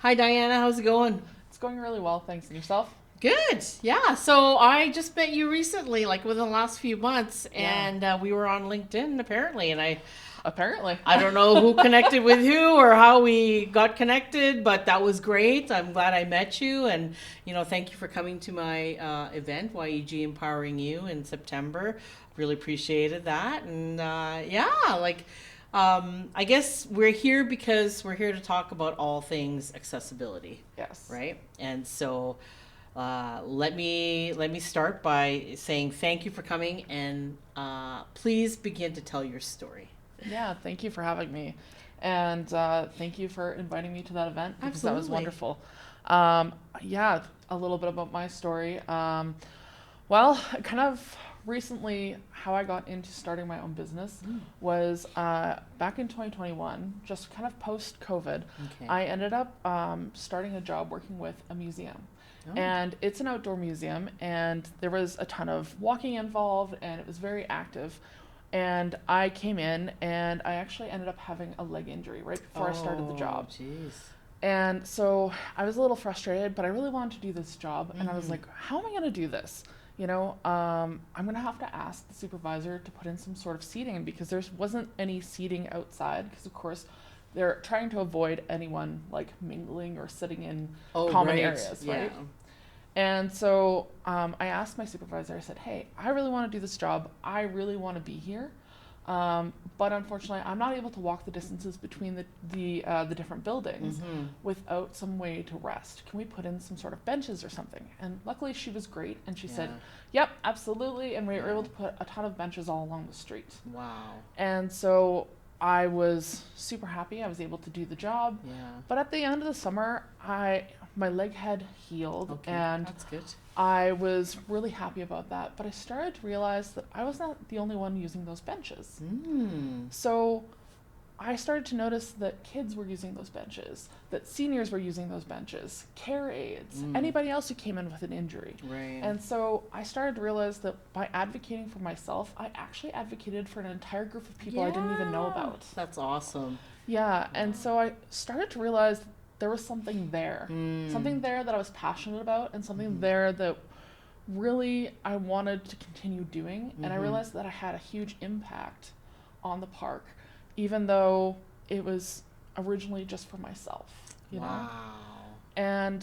Hi, Diana. How's it going? It's going really well, thanks. And yourself? Good. Yeah. So I just met you recently, like within the last few months, Yeah. and we were on LinkedIn apparently. And Apparently. I don't know who connected with who or how we got connected, but that was great. I'm glad I met you, and thank you for coming to my event, YEG Empowering You, in September. Really appreciated that, and yeah, I guess we're here because we're here to talk about all things accessibility, Yes. right? And so let me start by saying thank you for coming, and please begin to tell your story. Yeah, thank you for having me. And thank you for inviting me to that event because that was Absolutely. wonderful. Yeah, a little bit about my story. Well, kind of recently, how I got into starting my own business was back in 2021, just kind of post COVID. Okay. I ended up starting a job working with a museum. Oh. And it's an outdoor museum, and there was a ton of walking involved, and it was very active. And I came in, and I actually ended up having a leg injury right before I started the job. Oh, jeez. And so I was a little frustrated, but I really wanted to do this job. And I was like, how am I going to do this? I'm going to have to ask the supervisor to put in some sort of seating because there wasn't any seating outside because, of course, they're trying to avoid anyone like mingling or sitting in common Right. areas, Yeah. right? And so I asked my supervisor, I said, hey, I really want to do this job. I really want to be here. But unfortunately, I'm not able to walk the distances between the different buildings without some way to rest. Can we put in some sort of benches or something? And luckily, she was great, and she said, "Yep, absolutely." And we were able to put a ton of benches all along the street. Wow. And so I was super happy. I was able to do the job. Yeah. But at the end of the summer, my leg had healed, Okay. and That's good. I was really happy about that, but I started to realize that I was not the only one using those benches. So I started to notice that kids were using those benches, that seniors were using those benches, care aides, anybody else who came in with an injury. Right. And so I started to realize that by advocating for myself, I actually advocated for an entire group of people I didn't even know about. That's awesome. Yeah, and so I started to realize there was something there. Something there that I was passionate about and something there that really I wanted to continue doing. And I realized that I had a huge impact on the park, even though it was originally just for myself, you know? Wow. And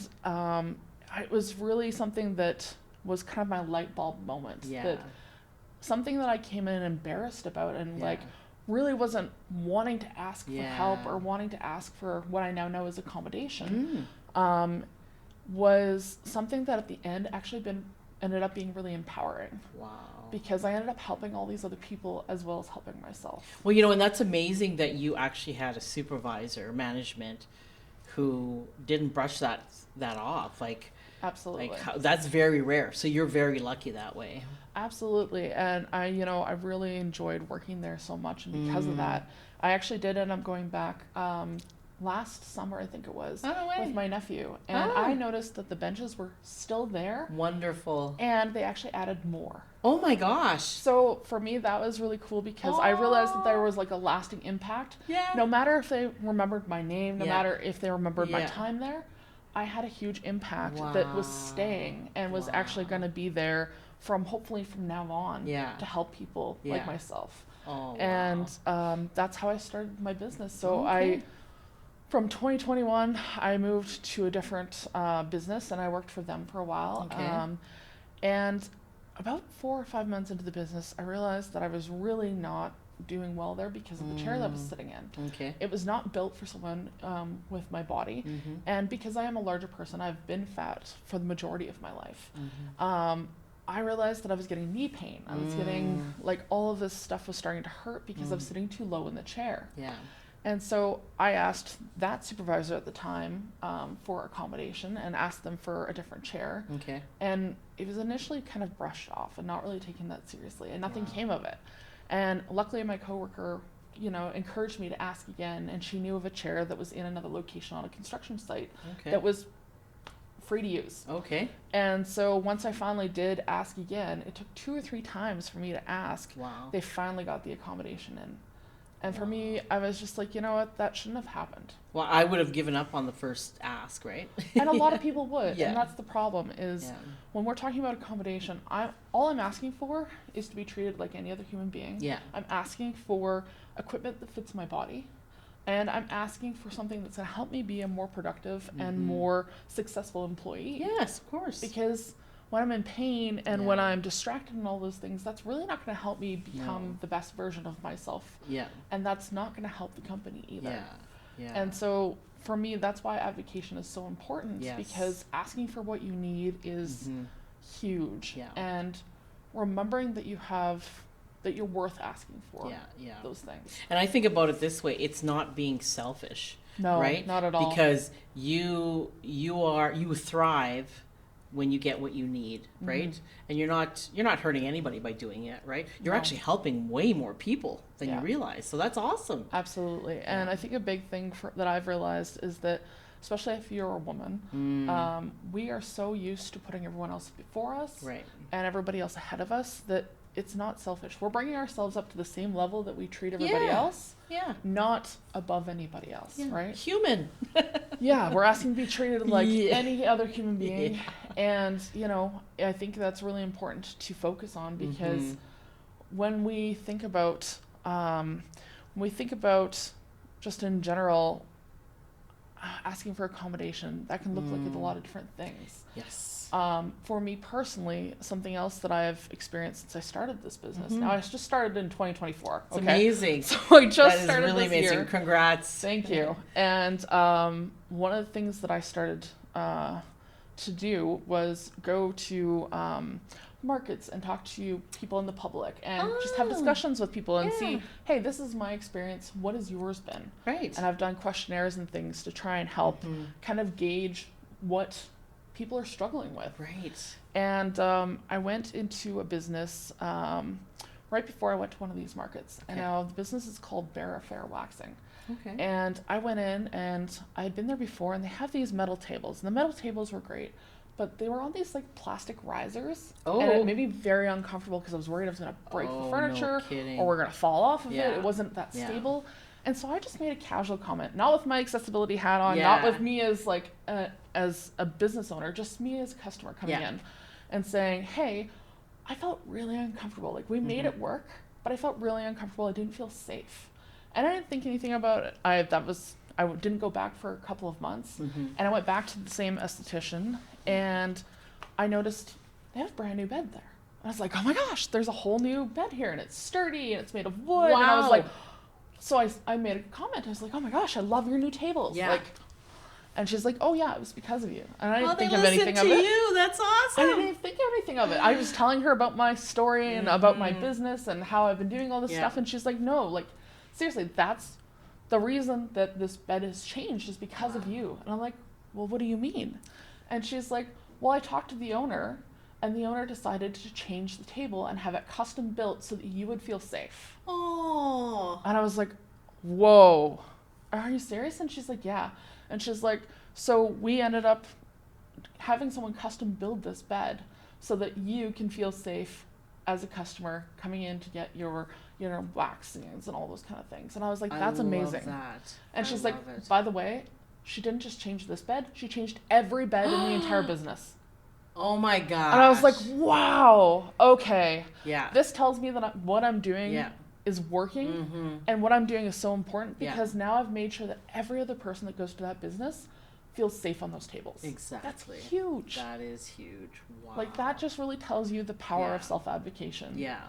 it was really something that was kind of my light bulb moment. Yeah. That something that I came in embarrassed about and Yeah. really wasn't wanting to ask for help Yeah. or wanting to ask for what I now know is accommodation, was something that at the end actually ended up being really empowering Wow. because I ended up helping all these other people as well as helping myself. Well, and that's amazing that you actually had a supervisor, management, who didn't brush that off. Absolutely. That's very rare. So you're very lucky that way. Absolutely. And I really enjoyed working there so much. And because of that, I actually did end up going back last summer, I think it was, with my nephew. And I noticed that the benches were still there. Wonderful. And they actually added more. Oh my gosh. So for me, that was really cool because I realized that there was like a lasting impact. Yeah. No matter if they remembered my name, no Yeah. matter if they remembered my Yeah. time there, I had a huge impact that was staying and was actually going to be there hopefully from now on to help people like myself. Oh, And that's how I started my business. So Okay. from 2021, I moved to a different business and I worked for them for a while. Okay. And about 4 or 5 months into the business, I realized that I was really not doing well there because of the chair that I was sitting in. Okay. It was not built for someone with my body. And because I am a larger person, I've been fat for the majority of my life. I realized that I was getting knee pain. I was getting, all of this stuff was starting to hurt because I was sitting too low in the chair. Yeah. And so I asked that supervisor at the time for accommodation and asked them for a different chair. Okay. And it was initially kind of brushed off and not really taken that seriously, and nothing came of it. And luckily, my coworker, encouraged me to ask again, and she knew of a chair that was in another location on a construction site that was free to use. Okay. And so once I finally did ask again, it took 2 or 3 times for me to ask. Wow. They finally got the accommodation in. And for me, I was just like, you know what, that shouldn't have happened. Well, I would have given up on the first ask, right? And a lot of people would. Yeah. And that's the problem is Yeah. when we're talking about accommodation, all I'm asking for is to be treated like any other human being. Yeah. I'm asking for equipment that fits my body. And I'm asking for something that's going to help me be a more productive and more successful employee. Yes, of course. Because when I'm in pain and Yeah. when I'm distracted and all those things, that's really not going to help me become No. the best version of myself. Yeah. And that's not going to help the company either. Yeah. Yeah. And so for me, that's why advocation is so important. Yes. Because asking for what you need is huge. Yeah. And remembering that you're worth asking for Yeah. those things. And I think about it this way: it's not being selfish, No, right? not at all. Because you thrive when you get what you need, right? And you're not hurting anybody by doing it, right? You're No. actually helping way more people than you Yeah. realize. So that's awesome. Absolutely. And I think a big thing that I've realized is that, especially if you're a woman, we are so used to putting everyone else before us Right. and everybody else ahead of us that it's not selfish. We're bringing ourselves up to the same level that we treat everybody Yeah. else, Yeah. not above anybody else, Yeah. right? Human. Yeah, we're asking to be treated like Yeah. any other human being. Yeah. And, I think that's really important to focus on because when we think about just in general asking for accommodation, that can look like a lot of different things. Yes. For me personally, something else that I've experienced since I started this business. Now, I just started in 2024. It's okay? amazing. So I just That is started really this amazing. year. Congrats. Thank you. And one of the things that I started to do was go to markets and talk to people in the public and just have discussions with people and see, hey, this is my experience. What has yours been? Right. And I've done questionnaires and things to try and help kind of gauge what people are struggling with. Right. And I went into a business right before I went to one of these markets. And now the business is called Bear Affair Waxing. Okay. And I went in and I had been there before and they have these metal tables. And the metal tables were great, but they were on these like plastic risers. Oh. And it made me very uncomfortable because I was worried I was going to break the furniture kidding. or we're going to fall off of Yeah. it. It wasn't that Yeah. stable. And so I just made a casual comment, not with my accessibility hat on, Yeah. not with me as like as a business owner, just me as a customer coming in and saying, hey, I felt really uncomfortable. Like we made it work, but I felt really uncomfortable. I didn't feel safe. And I didn't think anything about it. I didn't go back for a couple of months and I went back to the same esthetician and I noticed they have a brand new bed there. And I was like, oh my gosh, there's a whole new bed here and it's sturdy and it's made of wood. And I was like, so I made a comment. I was like, oh my gosh, I love your new tables. Yeah. Like, and she's like, oh yeah, it was because of you. And I didn't they think of anything of listened it. to you. That's awesome. I didn't even think of anything of it. I was telling her about my story and about my business and how I've been doing all this stuff. And she's like, no, like seriously, that's the reason that this bed has changed is because of you. And I'm like, well, what do you mean? And she's like, well, I talked to the owner and the owner decided to change the table and have it custom built so that you would feel safe. Oh. And I was like, whoa, are you serious? And she's like, yeah. And she's like, so we ended up having someone custom build this bed so that you can feel safe as a customer coming in to get your waxings and all those kind of things. And I was like, that's amazing. That. And she's like, by the way, she didn't just change this bed, she changed every bed in the entire business. Oh my god. And I was like, wow, okay. Yeah. This tells me that what I'm doing is working and what I'm doing is so important because now I've made sure that every other person that goes to that business feels safe on those tables. Exactly. That's huge. That is huge. Wow. Like that just really tells you the power of self-advocation. Yeah.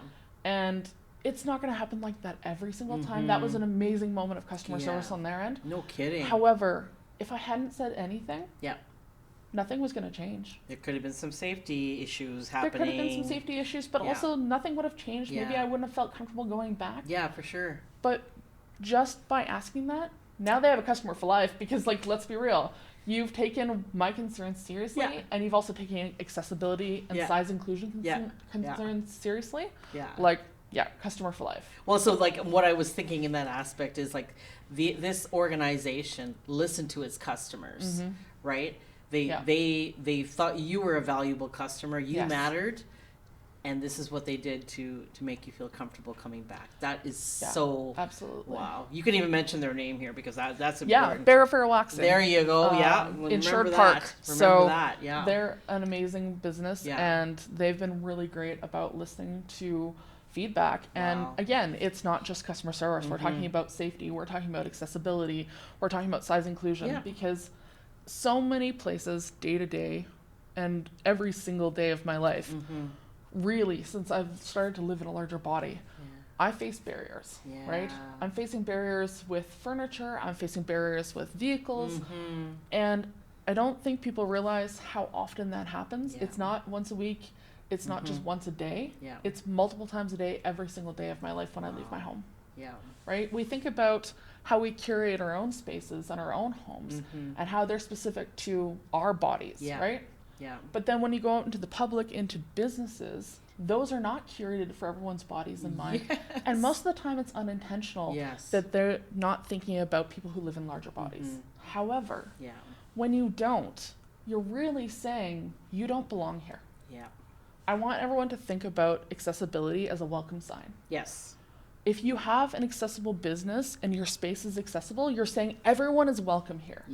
And it's not going to happen like that every single time. That was an amazing moment of customer service on their end. No kidding. However, if I hadn't said anything, yeah, nothing was going to change. There could have been some safety issues happening. There could have been some safety issues, but also nothing would have changed. Maybe I wouldn't have felt comfortable going back. Yeah, for sure. But just by asking that, now they have a customer for life because, like, let's be real. You've taken my concerns seriously, and you've also taken accessibility and size inclusion concerns seriously. Yeah. Like, customer for life. Well, so, like, what I was thinking in that aspect is, like, this organization listened to its customers, right? They thought you were a valuable customer. You mattered. and this is what they did to make you feel comfortable coming back. That is Yeah, so absolutely. wow. You can even mention their name here because that's important. Yeah, Barrow Waxing. There you go. Yeah, in Sherwood Park. Remember that. Yeah, they're an amazing business, and they've been really great about listening to feedback. And again, it's not just customer service. We're talking about safety. We're talking about accessibility. We're talking about size inclusion, because so many places day to day and every single day of my life, really, since I've started to live in a larger body, I face barriers, right? I'm facing barriers with furniture. I'm facing barriers with vehicles. And I don't think people realize how often that happens. It's not once a week. It's not just once a day. It's multiple times a day, every single day of my life when I leave my home. Right? We think about how we curate our own spaces and our own homes and how they're specific to our bodies, right? But then when you go out into the public, into businesses, those are not curated for everyone's bodies and mind. And most of the time it's unintentional that they're not thinking about people who live in larger bodies. However, when you don't, you're really saying you don't belong here. I want everyone to think about accessibility as a welcome sign. If you have an accessible business and your space is accessible, you're saying everyone is welcome here.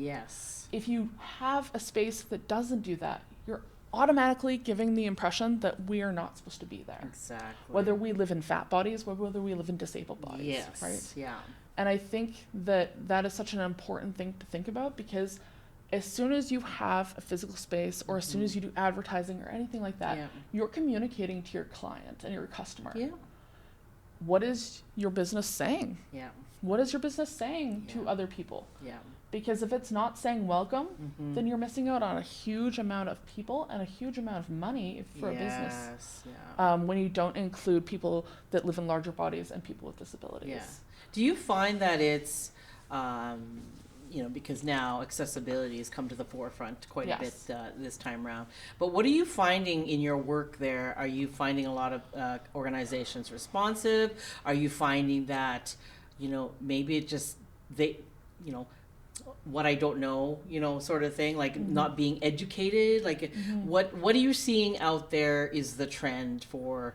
If you have a space that doesn't do that, you're automatically giving the impression that we are not supposed to be there. Whether we live in fat bodies, whether we live in disabled bodies, right? And I think that that is such an important thing to think about, because as soon as you have a physical space, or as soon as you do advertising or anything like that, you're communicating to your client and your customer. What is your business saying? What is your business saying to other people? Because if it's not saying welcome, then you're missing out on a huge amount of people and a huge amount of money for a business. When you don't include people that live in larger bodies and people with disabilities. Do you find that it's, because now accessibility has come to the forefront quite a bit this time around. But what are you finding in your work there? Are you finding a lot of organizations responsive? Are you finding that, maybe it just, what I don't know, sort of thing, like not being educated? Like what are you seeing out there is the trend for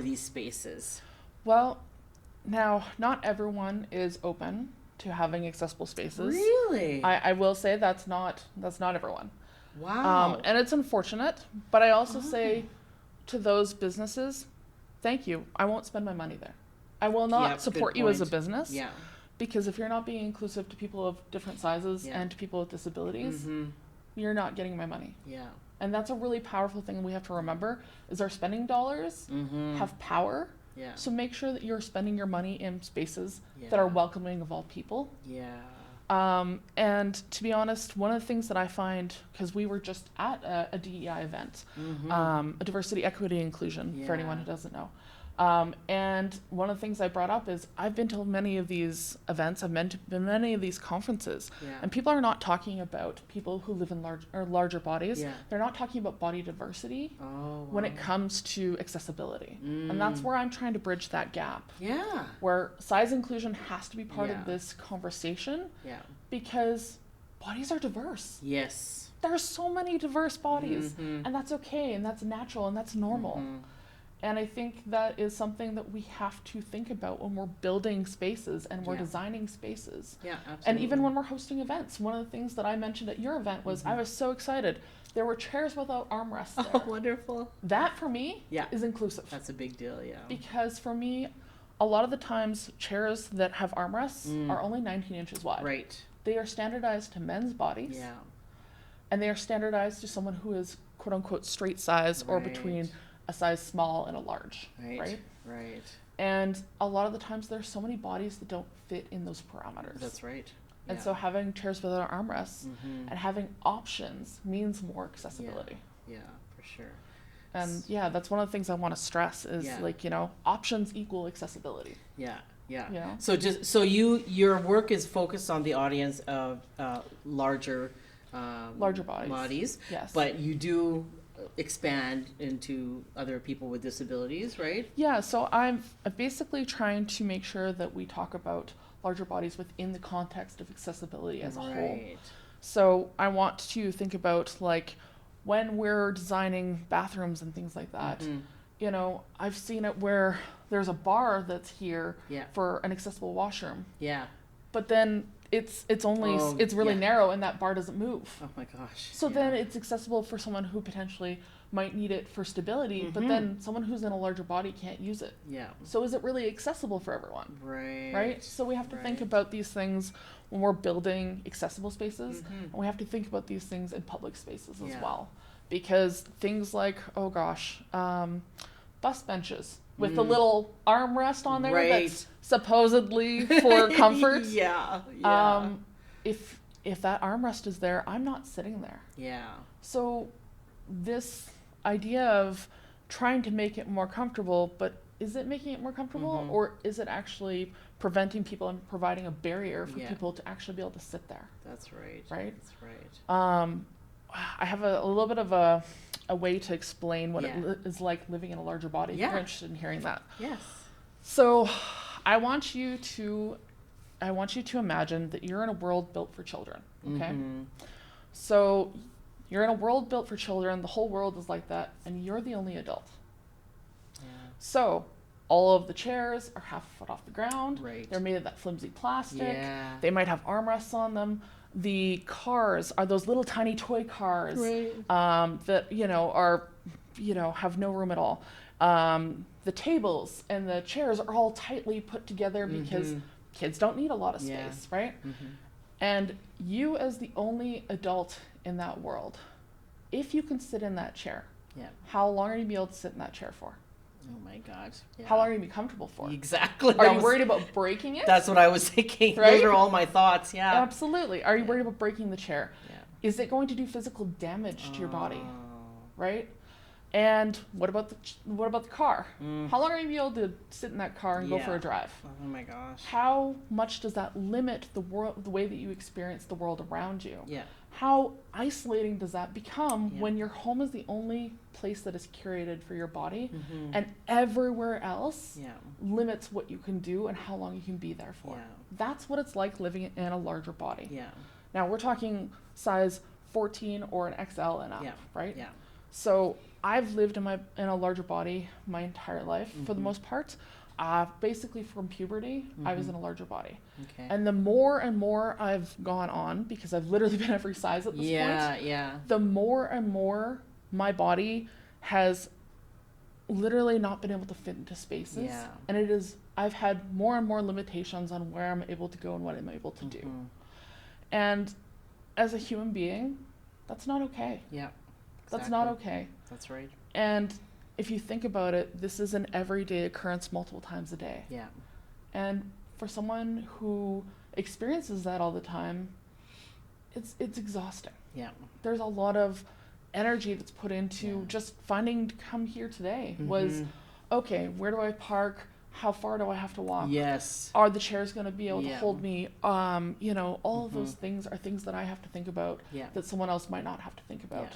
these spaces? Well, now, not everyone is open to having accessible spaces. Really? I will say that's not everyone. Wow. And it's unfortunate, but I also say to those businesses, thank you. I won't spend my money there. I will not support you as a business. Because if you're not being inclusive to people of different sizes and to people with disabilities, you're not getting my money. And that's a really powerful thing we have to remember, is our spending dollars have power. So make sure that you're spending your money in spaces that are welcoming of all people. And to be honest, one of the things that I find, because we were just at a DEI event, a diversity, equity, inclusion, for anyone who doesn't know. And one of the things I brought up is I've been to many of these events, I've been to many of these conferences, and people are not talking about people who live in larger bodies. They're not talking about body diversity when it comes to accessibility. And that's where I'm trying to bridge that gap. Where size inclusion has to be part of this conversation, because bodies are diverse. There's so many diverse bodies, and that's okay, and that's natural, and that's normal. And I think that is something that we have to think about when we're building spaces and we're designing spaces. Absolutely. And even when we're hosting events. One of the things that I mentioned at your event was I was so excited. There were chairs without armrests there. Oh, wonderful. That, for me, is inclusive. That's a big deal, Because for me, a lot of the times, chairs that have armrests are only 19 inches wide. They are standardized to men's bodies. And they are standardized to someone who is, quote unquote, straight size or between a size small and a large, right? And a lot of the times there's so many bodies that don't fit in those parameters. That's right. And so having chairs without armrests and having options means more accessibility. For sure. And that's one of the things I want to stress is options equal accessibility. So your work is focused on the audience of larger bodies. Yes. But you do expand into other people with disabilities, right? So I'm basically trying to make sure that we talk about larger bodies within the context of accessibility as a whole. So I want to think about when we're designing bathrooms and things like that, you know, I've seen it where there's a bar that's here for an accessible washroom. Yeah. But then it's only it's really narrow, and that bar doesn't move. Oh my gosh. So then it's accessible for someone who potentially might need it for stability, but then someone who's in a larger body can't use it. Yeah. So is it really accessible for everyone? Right. Right? So we have to think about these things when we're building accessible spaces, and we have to think about these things in public spaces as well. Because things like, oh gosh, bus benches with the little armrest on there that's supposedly for comfort. If that armrest is there, I'm not sitting there. Yeah. So this idea of trying to make it more comfortable, but is it making it more comfortable, or is it actually preventing people and providing a barrier for people to actually be able to sit there? That's right. Right? That's right. I have a little bit of a way to explain what it is like living in a larger body. If you're interested in hearing that. Yes. So I want you to imagine that you're in a world built for children. Okay? So you're in a world built for children, the whole world is like that, and you're the only adult. Yeah. So all of the chairs are half a foot off the ground. Right. They're made of that flimsy plastic. Yeah. They might have armrests on them. The cars are those little tiny toy cars that, have no room at all. The tables and the chairs are all tightly put together because kids don't need a lot of space, right? And you, as the only adult in that world, if you can sit in that chair, how long are you going to be able to sit in that chair for? Oh my God. Yeah. How long are you going to be comfortable for? Exactly. Are you worried about breaking it? That's what I was thinking. Right? Those are all my thoughts. Yeah. Absolutely. Are you worried about breaking the chair? Yeah. Is it going to do physical damage to your body? Right? And what about the car? How long are you going to be able to sit in that car and go for a drive? Oh my gosh. How much does that limit the way that you experience the world around you? Yeah. How isolating does that become when your home is the only place that is curated for your body, and everywhere else limits what you can do and how long you can be there for? Yeah. That's what it's like living in a larger body. Yeah. Now we're talking size 14 or an XL and up, right? Yeah. So I've lived in a larger body my entire life for the most part. Basically from puberty, I was in a larger body. Okay. And the more and more I've gone on, because I've literally been every size at this point, the more and more my body has literally not been able to fit into spaces. Yeah. And I've had more and more limitations on where I'm able to go and what I'm able to do. And as a human being, that's not okay. Yeah. Exactly. That's not okay. That's right. And if you think about it, this is an everyday occurrence multiple times a day. Yeah. And for someone who experiences that all the time, it's exhausting. Yeah. There's a lot of energy that's put into just finding to come here today was, okay, where do I park? How far do I have to walk? Yes. Are the chairs going to be able to hold me? All of those things are things that I have to think about that someone else might not have to think about.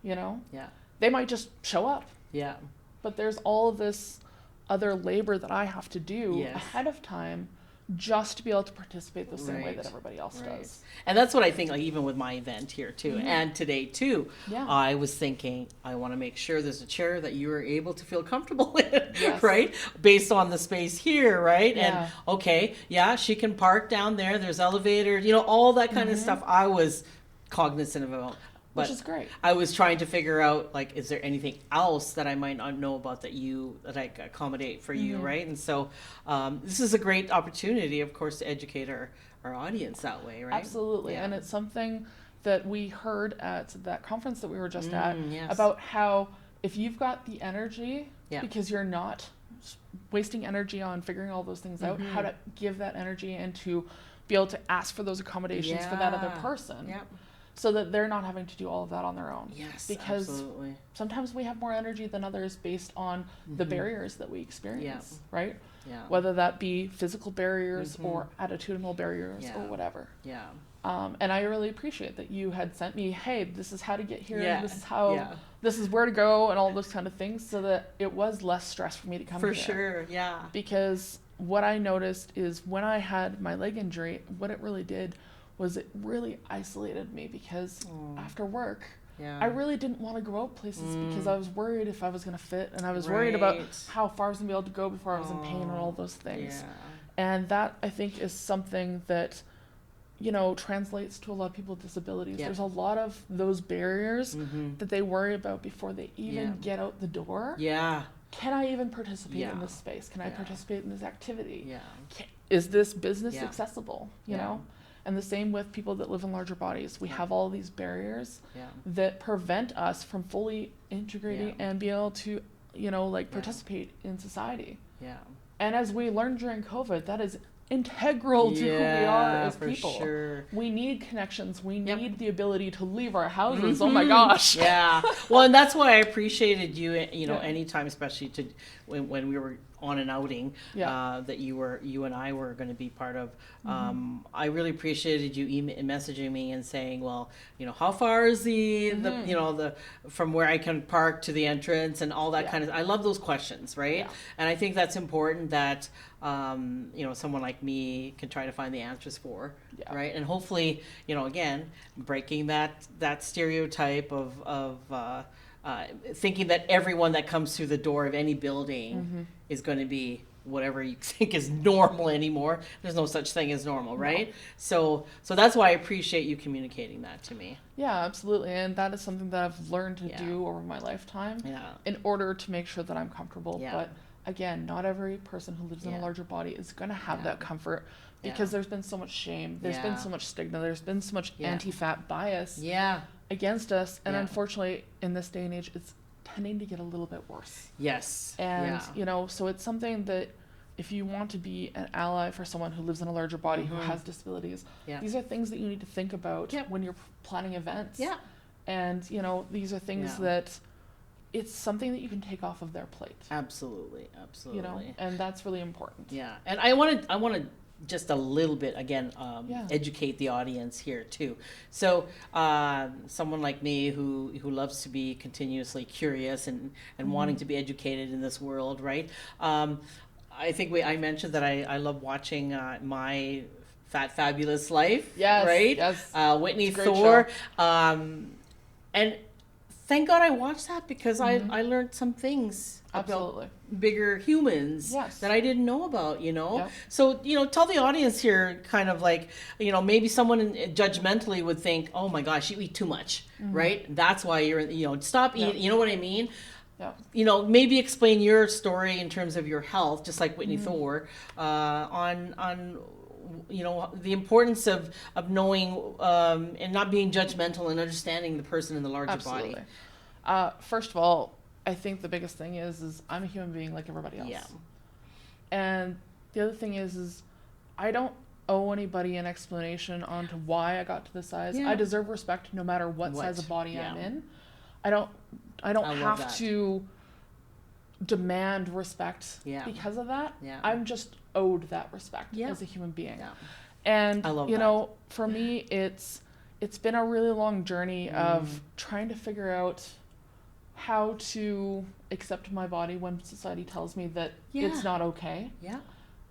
Yeah. Yeah. They might just show up. Yeah. But there's all of this other labor that I have to do ahead of time just to be able to participate the same way that everybody else does. And that's what I think, like even with my event here too, and today too, I was thinking, I want to make sure there's a chair that you are able to feel comfortable in, right? Based on the space here, right? And okay, she can park down there, there's elevators, all that kind of stuff I was cognizant about. Which is great. I was trying to figure out, like, is there anything else that I might not know about that I could accommodate for you, right? And so this is a great opportunity, of course, to educate our audience that way, right? Absolutely. Yeah. And it's something that we heard at that conference that we were just at about how if you've got the energy, because you're not wasting energy on figuring all those things out, how to give that energy and to be able to ask for those accommodations for that other person. Yeah. So that they're not having to do all of that on their own. Yes, because absolutely. Sometimes we have more energy than others based on the barriers that we experience, right? Yeah. Whether that be physical barriers or attitudinal barriers or whatever. Yeah. And I really appreciate that you had sent me, hey, this is how to get here, this is how, this is where to go, and all those kind of things, so that it was less stress for me to come here. For sure, yeah. Because what I noticed is when I had my leg injury, what it really did was it really isolated me, because after work Yeah. I really didn't want to go out places because I was worried if I was going to fit, and I was worried about how far I was going to be able to go before I was in pain and all those things. Yeah. And that, I think, is something that, you know, translates to a lot of people with disabilities. Yeah. There's a lot of those barriers Mm-hmm. that they worry about before they even get out the door. Yeah. Can I even participate in Yeah. this space? Can I participate in this activity? Yeah. Is this business Yeah. accessible? You Yeah. know? And the same with people that live in larger bodies. We have all these barriers Yeah. that prevent us from fully integrating and be able to, you know, like participate in society. Yeah. And as we learned during COVID, that is integral to who we are as for people. Sure. We need connections. We Yep. need the ability to leave our houses. Mm-hmm. Oh my gosh. Yeah. Well, and that's why I appreciated you, you know, Yeah. anytime, especially to when we were on an outing, that you and I were going to be part of. I really appreciated you messaging me and saying, well, you know, how far is the you know, the from where I can park to the entrance and all that kind of. I love those questions, right? Yeah. And I think that's important that you know, someone like me can try to find the answers for, right? And hopefully, you know, again, breaking that stereotype of thinking that everyone that comes through the door of any building is going to be whatever you think is normal anymore. There's no such thing as normal, right? So that's why I appreciate you communicating that to me. Yeah, absolutely. And that is something that I've learned to do over my lifetime in order to make sure that I'm comfortable. But again, not every person who lives in a larger body is going to have that comfort because there's been so much shame. There's been so much stigma. There's been so much anti-fat bias against us. And unfortunately, in this day and age, it's tending to get a little bit worse. Yes. And, you know, so it's something that if you want to be an ally for someone who lives in a larger body who has disabilities, these are things that you need to think about when you're planning events. Yeah. And, you know, these are things that it's something that you can take off of their plate. Absolutely. Absolutely. You know, and that's really important. Yeah. And I want to just a little bit again educate the audience here too. So someone like me who loves to be continuously curious and wanting to be educated in this world, right? I think I mentioned that I love watching My Fat Fabulous Life. Yes, right. Yes. Whitney Thor. And thank God I watched that because I learned some things about bigger humans that I didn't know about, you know. Yep. So, you know, tell the audience here kind of like, you know, maybe someone judgmentally would think, oh my gosh, you eat too much, right? That's why you're, you know, stop eating, you know what I mean? You know, maybe explain your story in terms of your health, just like Whitney Thor, on you know, the importance of knowing and not being judgmental and understanding the person in the larger body. First of all, I think the biggest thing is I'm a human being like everybody else. Yeah. And the other thing is I don't owe anybody an explanation on to why I got to this size. I deserve respect no matter what size of body I'm in. I don't have to demand respect because of that. I'm just owed that respect as a human being. And you know, for me it's been a really long journey of trying to figure out how to accept my body when society tells me that it's not okay.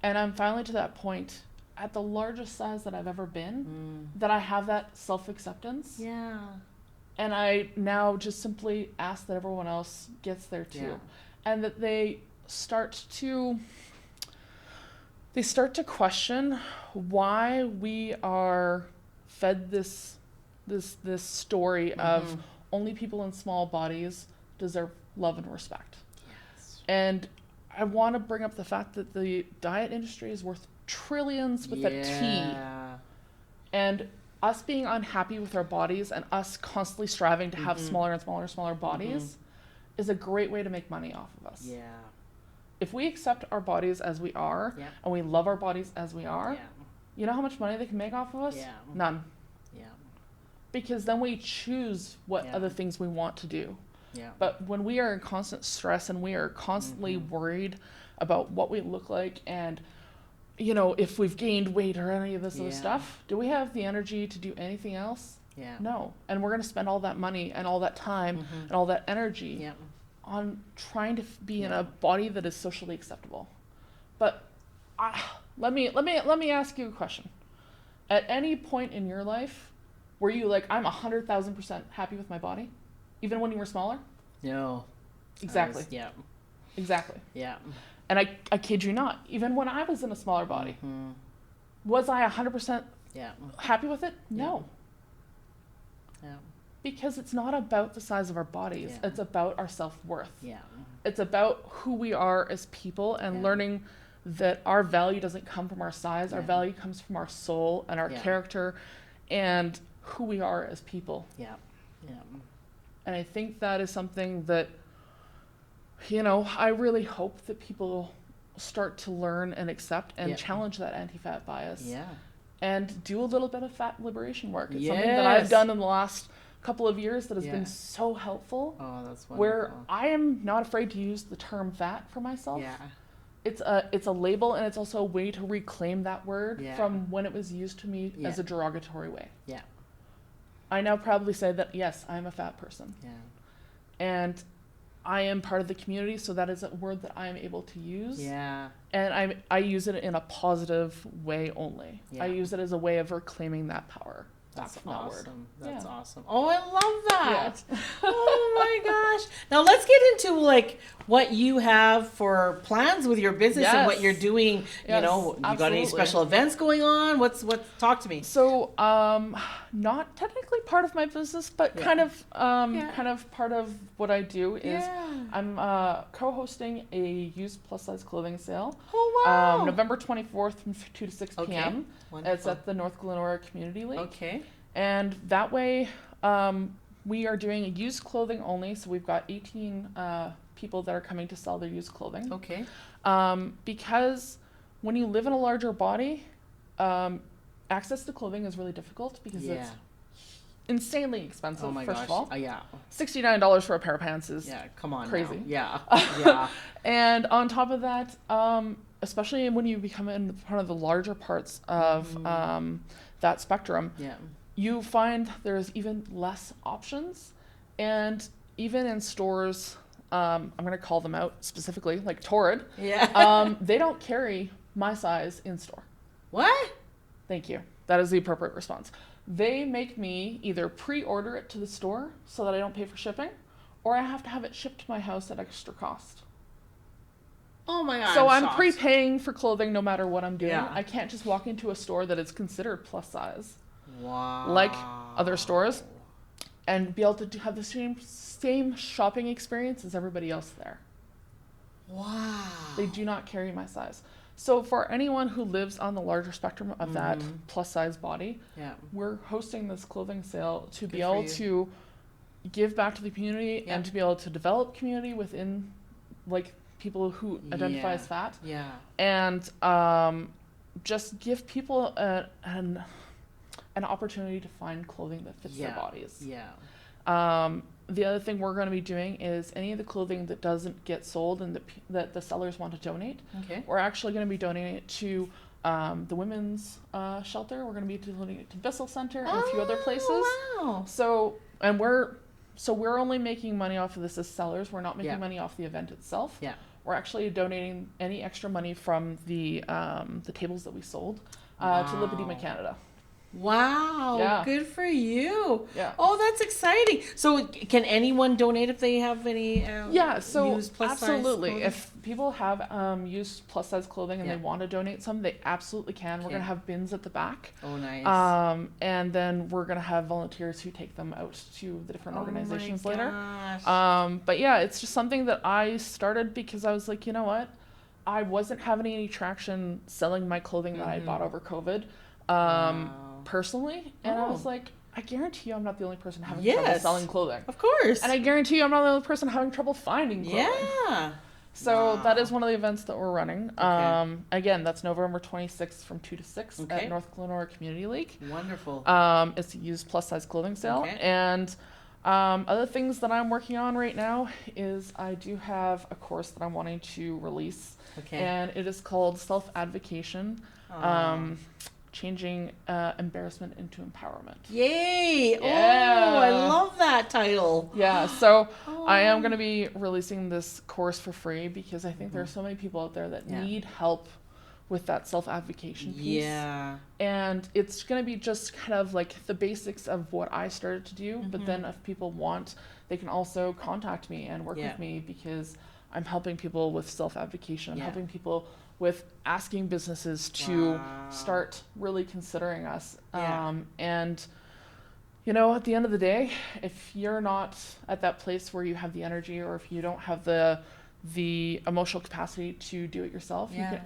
And I'm finally to that point at the largest size that I've ever been that I have that self-acceptance. And I now just simply ask that everyone else gets there too. And that they start to question why we are fed this story of only people in small bodies deserve love and respect. And I want to bring up the fact that the diet industry is worth trillions with a T. And us being unhappy with our bodies and us constantly striving to have smaller and smaller and smaller bodies is a great way to make money off of us. If we accept our bodies as we are and we love our bodies as we are, you know how much money they can make off of us? None. Because then we choose what other things we want to do. But when we are in constant stress and we are constantly worried about what we look like and, you know, if we've gained weight or any of this other stuff, do we have the energy to do anything else? No. And we're going to spend all that money and all that time and all that energy on trying to be in a body that is socially acceptable. But let me ask you a question. At any point in your life, Were you like, I'm 100,000% happy with my body, even when you were smaller? No. Exactly. Yeah. Exactly. Yeah. And I kid you not, even when I was in a smaller body, was I 100% happy with it? No. Yeah. Because it's not about the size of our bodies. Yeah. It's about our self-worth. Yeah. It's about who we are as people and learning that our value doesn't come from our size. Our value comes from our soul and our character and who we are as people. Yeah. Yeah. And I think that is something that, I really hope that people start to learn and accept and challenge that anti-fat bias. Yeah. And do a little bit of fat liberation work. It's something that I've done in the last couple of years that has been so helpful. Oh, that's wonderful. Where I am not afraid to use the term fat for myself. Yeah. It's a label, and it's also a way to reclaim that word from when it was used to me as a derogatory way. Yeah. I now proudly say that, yes, I'm a fat person. Yeah. And I am part of the community, so that is a word that I am able to use. Yeah. And I use it in a positive way only. Yeah. I use it as a way of reclaiming that power. That's from that word. awesome. That's Yeah. awesome. Oh, I love that. Yeah. Oh my gosh. Now let's get into like what you have for plans with your business and what you're doing. Yes, You got any absolutely. special events going on? Talk to me. So, not technically part of my business, but kind of part of what I do is I'm co-hosting a used plus size clothing sale. Oh wow. November 24th from 2 to 6 p.m. Wonderful. It's at the North Glenora Community Lake. Okay. And that way, we are doing used clothing only. So we've got 18 people that are coming to sell their used clothing. Okay. Because when you live in a larger body, access to clothing is really difficult because it's insanely expensive. Oh my first gosh. of all, $69 for a pair of pants is come on crazy. Now. Yeah. And on top of that, especially when you become in one of the larger parts of that spectrum, you find there's even less options. And even in stores, I'm going to call them out specifically, like Torrid, they don't carry my size in store. What? Thank you. That is the appropriate response. They make me either pre-order it to the store so that I don't pay for shipping, or I have to have it shipped to my house at extra cost. Oh my God. So I'm prepaying for clothing no matter what I'm doing. Yeah. I can't just walk into a store that is considered plus size, wow, like other stores, and be able to have the same shopping experience as everybody else there. Wow. They do not carry my size. So for anyone who lives on the larger spectrum of that plus size body, we're hosting this clothing sale to be able to give back to the community and to be able to develop community within like people who identify as fat. Yeah. And just give people an opportunity to find clothing that fits their bodies. Yeah. The other thing we're going to be doing is any of the clothing that doesn't get sold and that the sellers want to donate, we're actually going to be donating it to the women's shelter. We're going to be donating it to Bissell Center and a few other places. Wow. So we're only making money off of this as sellers. We're not making money off the event itself. Yeah. We're actually donating any extra money from the tables that we sold to Lipedema Canada. Wow. Yeah. Good for you. Yeah. Oh, that's exciting. So can anyone donate if they have any used plus absolutely. size If people have used plus size clothing and they want to donate some, they absolutely can. We're going to have bins at the back. Oh, nice. And then we're going to have volunteers who take them out to the different organizations later. Gosh. But yeah, it's just something that I started because I was like, you know what? I wasn't having any traction selling my clothing that I bought over COVID. Personally, and I was like, I guarantee you I'm not the only person having trouble selling clothing. Of course. And I guarantee you I'm not the only person having trouble finding clothing. Yeah. So that is one of the events that we're running. Again, that's November 26th from 2 to 6 at North Glenora Community Lake. Wonderful. It's a used plus size clothing sale. And other things that I'm working on right now is I do have a course that I'm wanting to release. And it is called Self-Advocation. Changing embarrassment into empowerment. Yay! Yeah. Oh, I love that title. Yeah, so I am going to be releasing this course for free because I think there are so many people out there that need help with that self-advocation piece. Yeah. And it's going to be just kind of like the basics of what I started to do. But then if people want, they can also contact me and work with me, because I'm helping people with self-advocation. I'm helping people with asking businesses to start really considering us. And, you know, at the end of the day, if you're not at that place where you have the energy, or if you don't have the emotional capacity to do it yourself, you can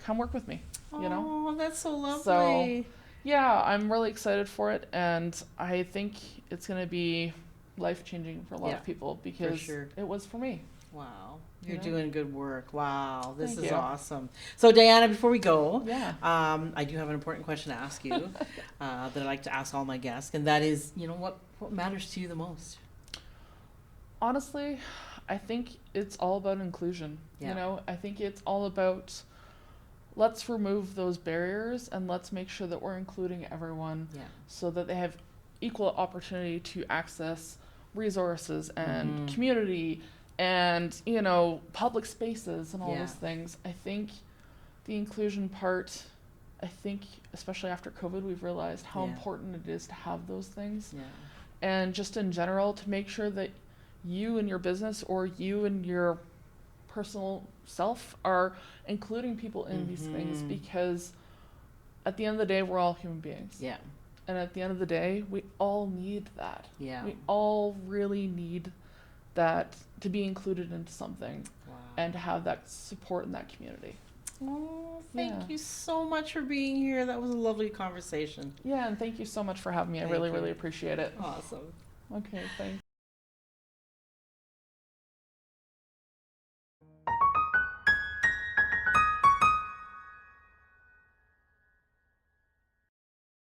come work with me. You know? Oh, that's so lovely. So, yeah, I'm really excited for it, and I think it's going to be life-changing for a lot of people, because it was for me. Wow. You're doing good work. Wow. This Thank is you. awesome. So, Diana, before we go, Yeah. I do have an important question to ask you that I like to ask all my guests, and that is, you know, what matters to you the most? Honestly, I think it's all about inclusion. You know, I think it's all about, let's remove those barriers and let's make sure that we're including everyone so that they have equal opportunity to access resources and community and, you know, public spaces and all those things. I think the inclusion part, I think especially after COVID, we've realized how important it is to have those things. And just in general, to make sure that you and your business, or you and your personal self, are including people in these things, because at the end of the day, we're all human beings. And at the end of the day, we all need that. We all really need that, to be included into something and to have that support in that community. Oh, thank you so much for being here. That was a lovely conversation. Yeah, and thank you so much for having me. I really, really appreciate it. Awesome. Okay, thanks.